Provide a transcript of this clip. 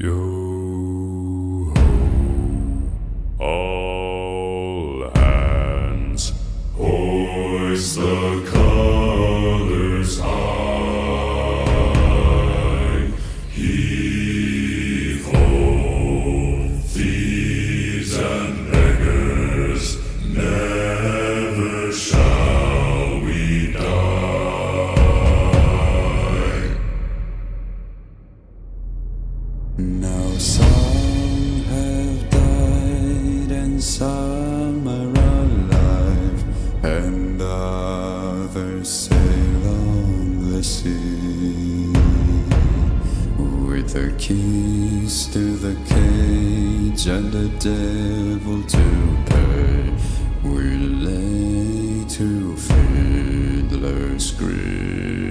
Yo ho, all hands, hoist the colors high. Heave ho, thieves and beggars, never shall we die. Now some have died and some are alive, and others sail on the sea. With the keys to the cage and the devil to pay, we lay to fiddler's grave.